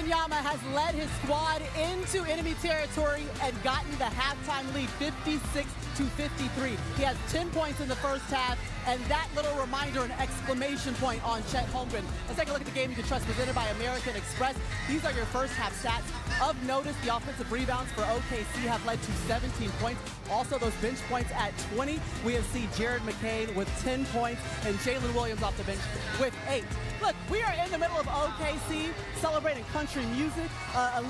Wembanyama has led his squad into enemy territory and gotten the halftime lead, 56-53. He has 10 points in the first half, and that little reminder, an exclamation point on Chet Holmgren. Let's take a look at the Game You Can Trust presented by American Express. These are your first half stats. Of notice, the offensive rebounds for OKC have led to 17 points. Also, those bench points at 20. We have seen Jared McCain with 10 points and Jalen Williams off the bench with 8. Look, we are in the middle of OKC, celebrating country music,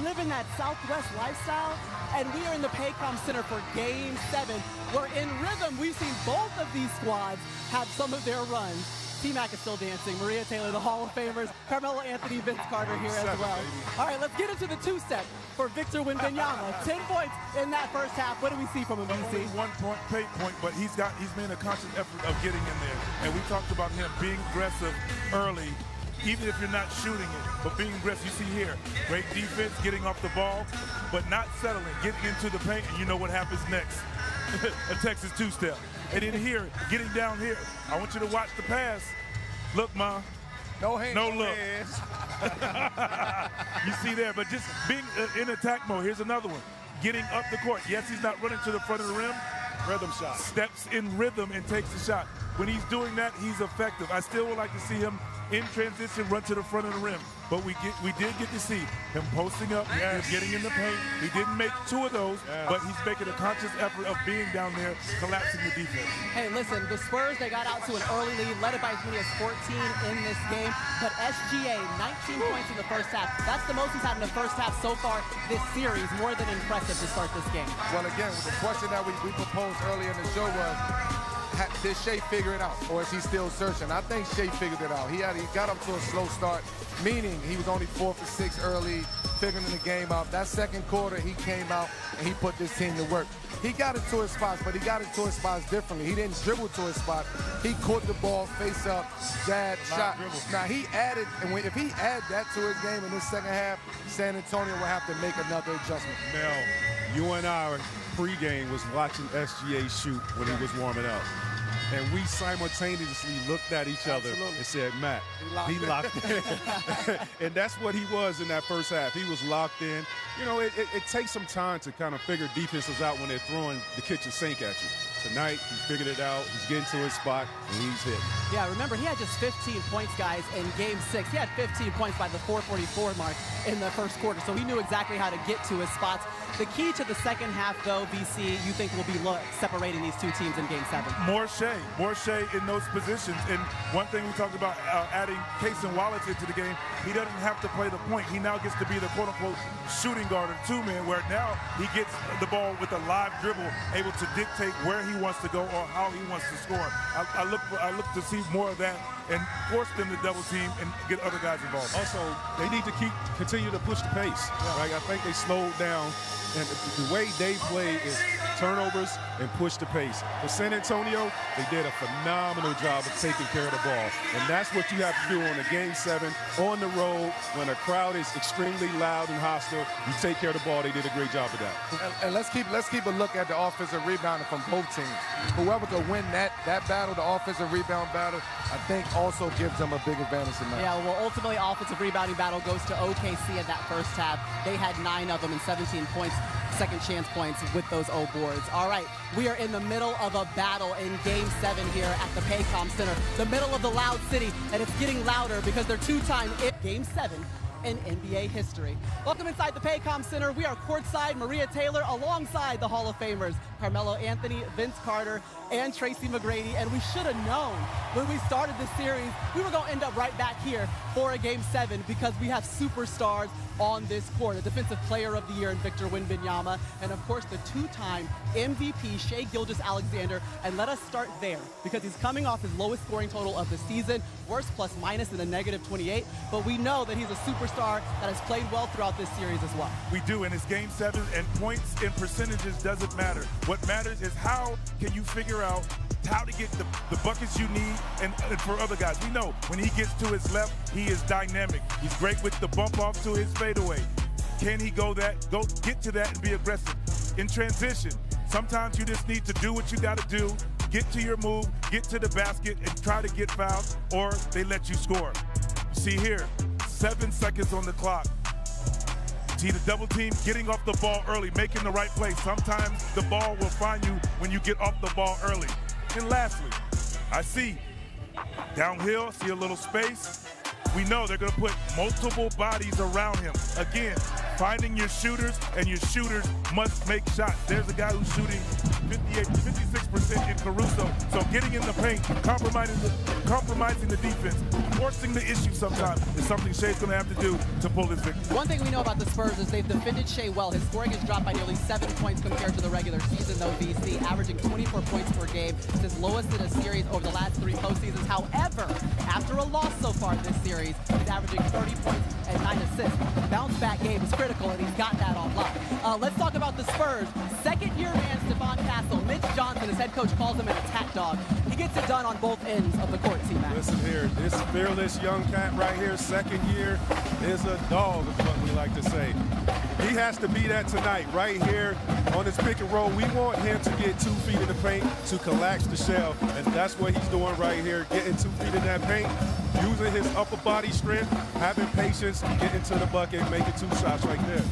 living that Southwest lifestyle, and we are in the Paycom Center for Game 7, where in rhythm, we've seen both of these squads have some of their runs. T-Mac is still dancing. Maria Taylor, the Hall of Famers. Carmelo Anthony, Vince Carter here as well. All right, let's get into the two-step for Victor Wembanyama. 10 points in that first half. What do we see from him, BC? Only 1 point, pay point, but he's made a conscious effort of getting in there. And we talked about him being aggressive early, even if you're not shooting it, but being aggressive. You see here, great defense, getting off the ball, but not settling, getting into the paint, and you know what happens next. A Texas two-step. And in here, getting down here, I want you to watch the pass. Look, Ma. No hands. No look. You see there, but just being in attack mode. Here's another one. Getting up the court. Yes, he's not running to the front of the rim. Rhythm shot. Steps in rhythm and takes the shot. When he's doing that, he's effective. I still would like to see him in transition run to the front of the rim. But we did get to see him posting up, getting in the paint. He didn't make 2 of those, but he's making a conscious effort of being down there, collapsing the defense. Hey, listen, the Spurs, they got out to an early lead, led it by as many as 14 in this game. But SGA, 19 points in the first half. That's the most he's had in the first half so far this series. More than impressive to start this game. Well, again, the question that we proposed earlier in the show was, did Shea figure it out, or is he still searching? I think Shea figured it out. He got up to a slow start, meaning he was only 4 for 6 early, figuring the game out. That second quarter, he came out and he put this team to work. He got into his spots, but he got into his spots differently. He didn't dribble to his spot. He caught the ball, face up, jab, shot. Now, he added, and if he add that to his game in this second half, San Antonio will have to make another adjustment. Mel, you and I pregame was watching SGA shoot when he was warming up. And we simultaneously looked at each other and said, Matt, he locked in. And that's what he was in that first half. He was locked in. You know, it takes some time to kind of figure defenses out when they're throwing the kitchen sink at you. Tonight, he figured it out. He's getting to his spot, and he's hitting. Yeah, remember, he had just 15 points, guys, in Game 6. He had 15 points by the 4:44 mark in the first quarter, so he knew exactly how to get to his spots. The key to the second half, though, BC, you think will be separating these two teams in Game 7? More Shea in those positions. And one thing we talked about, adding Cason Wallace into the game, he doesn't have to play the point. He now gets to be the quote-unquote shooting guard or 2-man, where now he gets the ball with a live dribble, able to dictate where he wants to go or how he wants to score. I look to see more of that and force them to double team and get other guys involved. Also, they need to continue to push the pace. Right? I think they slowed down, and the way they play is turnovers and push the pace. For San Antonio, they did a phenomenal job of taking care of the ball, and that's what you have to do on a Game 7 on the road when a crowd is extremely loud and hostile. You take care of the ball. They did a great job of that. And let's keep a look at the offensive rebounding from both teams. Whoever could win that battle, the offensive rebound battle, I think also gives them a big advantage tonight. Yeah, well, ultimately, offensive rebounding battle goes to OKC in that first half. They had 9 of them and 17 points, second chance points with those O boards. All right, we are in the middle of a battle in Game 7 here at the Paycom Center, the middle of the loud city, and it's getting louder because they're two-time Game 7 in NBA history. Welcome inside the Paycom Center. We are courtside, Maria Taylor, alongside the Hall of Famers, Carmelo Anthony, Vince Carter, and Tracy McGrady. And we should have known when we started this series, we were going to end up right back here for a Game 7 because we have superstars on this court. A Defensive Player of the Year in Victor Wembanyama, and of course the two-time MVP, Shai Gilgeous-Alexander. And let us start there because he's coming off his lowest scoring total of the season, worst plus minus in a -28, but we know that he's a superstar that has played well throughout this series as well. We do, and it's Game 7, and points and percentages doesn't matter. What matters is how can you figure out how to get the buckets you need and for other guys. We know when he gets to his left, he is dynamic. He's great with the bump off to his fadeaway. Can he get to that and be aggressive? In transition, sometimes you just need to do what you got to do, get to your move, get to the basket, and try to get fouled, or they let you score. See here, 7 seconds on the clock. See the double team, getting off the ball early, making the right play. Sometimes the ball will find you when you get off the ball early. And lastly, I see downhill, see a little space. We know they're going to put multiple bodies around him. Again, finding your shooters, and your shooters must make shots. There's a guy who's shooting 56% in Caruso. So getting in the paint, compromising the defense, forcing the issue sometimes is something Shea's going to have to do to pull his victory. One thing we know about the Spurs is they've defended Shea well. His scoring has dropped by nearly 7 points compared to the regular season, though, VC, averaging 24 points per game. It's his lowest in a series over the last 3 postseasons. However, after a loss so far this series, he's averaging 30 points and 9 assists. Bounce-back game is critical, and he's got that on lock. Let's talk about the Spurs. Second-year man, Stephon Castle. Mitch Johnson, his head coach, calls him an attack dog. He gets it done on both ends of the court, T-Mac. Listen here, this fearless young cat right here, second year, is a dog, is what we like to say. He has to be that tonight, right here on this pick and roll. We want him to get 2 feet in the paint to collapse the shell, and that's what he's doing right here, getting 2 feet in that paint, using his upper body strength, having patience, getting to the bucket, making 2 shots right there.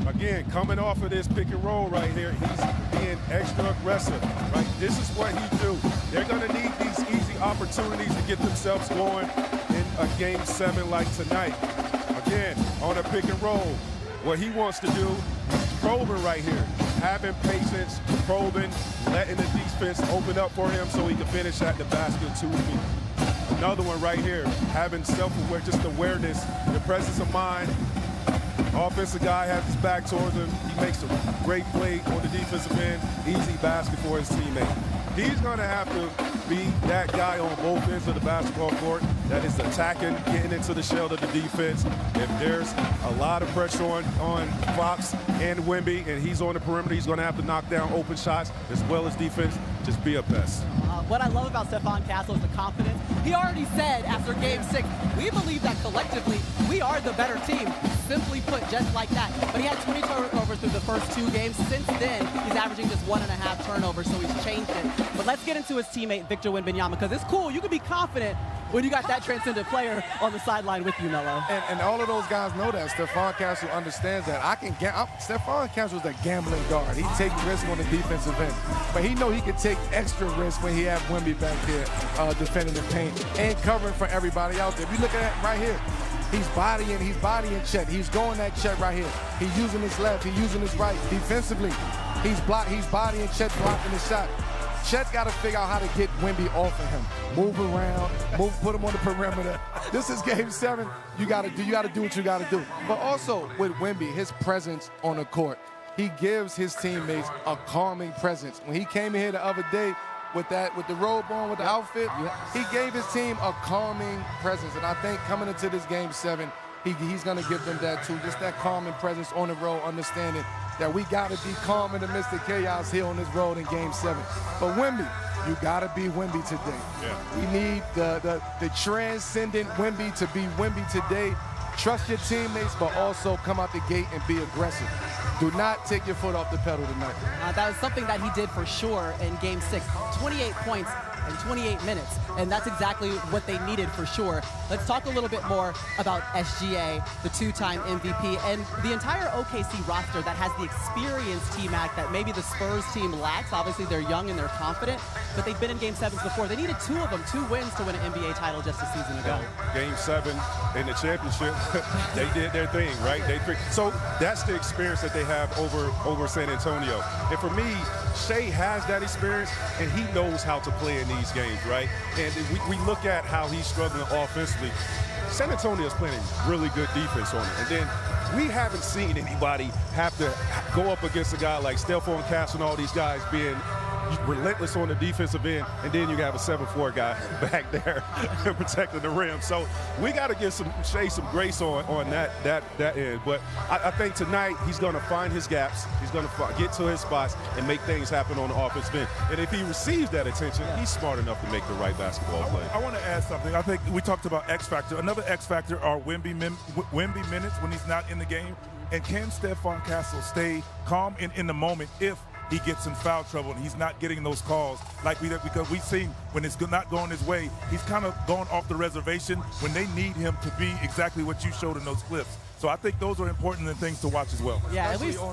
Again, coming off of this pick and roll right here, he's being extra aggressive, right? This is what he do. They're going to need these easy opportunities to get themselves going in a game 7 like tonight. Again, on a pick and roll, what he wants to do is probing right here, having patience, probing, letting the defense open up for him so he can finish at the basket 2 feet. Another one right here, having self-aware, just awareness, the presence of mind. Offensive guy has his back towards him. He makes a great play on the defensive end. Easy basket for his teammate. He's going to have to be that guy on both ends of the basketball court that is attacking, getting into the shell of the defense. If there's a lot of pressure on Fox and Wemby, and he's on the perimeter, he's going to have to knock down open shots as well as defense. Just be a pest. What I love about Stephon Castle is the confidence. He already said after Game 6, we believe that collectively we are the better team. Simply put, just like that. But he had 20 turnovers through the first 2 games. Since then, he's averaging just 1.5 turnovers, so he's changed it. But let's get into his teammate, Victor Wembanyama, because it's cool. You can be confident when you got that transcendent player on the sideline with you, Melo. And all of those guys know that. Stephon Castle understands that. Stephon Castle is a gambling guard. He takes risk on the defensive end. But he know he can take extra risk when he has Wemby back there defending the paint and covering for everybody out there. If you look at it right here, he's bodying Chet. He's going that Chet right here. He's using his left, he's using his right. Defensively, he's bodying Chet, blocking the shot. Chet's got to figure out how to get Wemby off of him. Move around, put him on the perimeter. This is Game 7. You got to do what you got to do. But also with Wemby, his presence on the court, he gives his teammates a calming presence. When he came in here the other day with the robe on, with the outfit, he gave his team a calming presence. And I think coming into this Game 7, he's going to give them that too. Just that calming presence on the road, understanding that we got to be calm in the midst of chaos here on this road in Game 7. But Wemby, you got to be Wemby today. Yeah. We need the transcendent Wemby to be Wemby today. Trust your teammates, but also come out the gate and be aggressive. Do not take your foot off the pedal tonight. That was something that he did for sure in Game 6. 28 points in 28 minutes, and that's exactly what they needed for sure. Let's talk a little bit more about SGA, the 2-time MVP, and the entire OKC roster that has the experience, T-Mac, that maybe the Spurs team lacks. Obviously, they're young and they're confident, but they've been in Game 7s before. They needed 2 of them, 2 wins to win an NBA title just a season ago. Game 7 in the championship, they did their thing, right? So that's the experience that they have over San Antonio. And for me, Shea has that experience, and he knows how to play in these games, right? And we look at how he's struggling offensively. San Antonio is playing really good defense on it. And then we haven't seen anybody have to go up against a guy like Stephon Castle and all these guys being relentless on the defensive end, and then you have a 7'4" guy back there protecting the rim. So we got to give Shea some grace on that end. But I think tonight he's going to find his gaps. He's going to get to his spots and make things happen on the offensive end. And if he receives that attention, he's smart enough to make the right basketball play. I want to add something. I think we talked about X factor. Another X factor are Wemby minutes when he's not in the game. And can Stephon Castle stay calm in the moment if he gets in foul trouble and he's not getting those calls because we've seen when it's not going his way, he's kind of going off the reservation when they need him to be exactly what you showed in those clips. So I think those are important things to watch as well. Yeah, Especially on the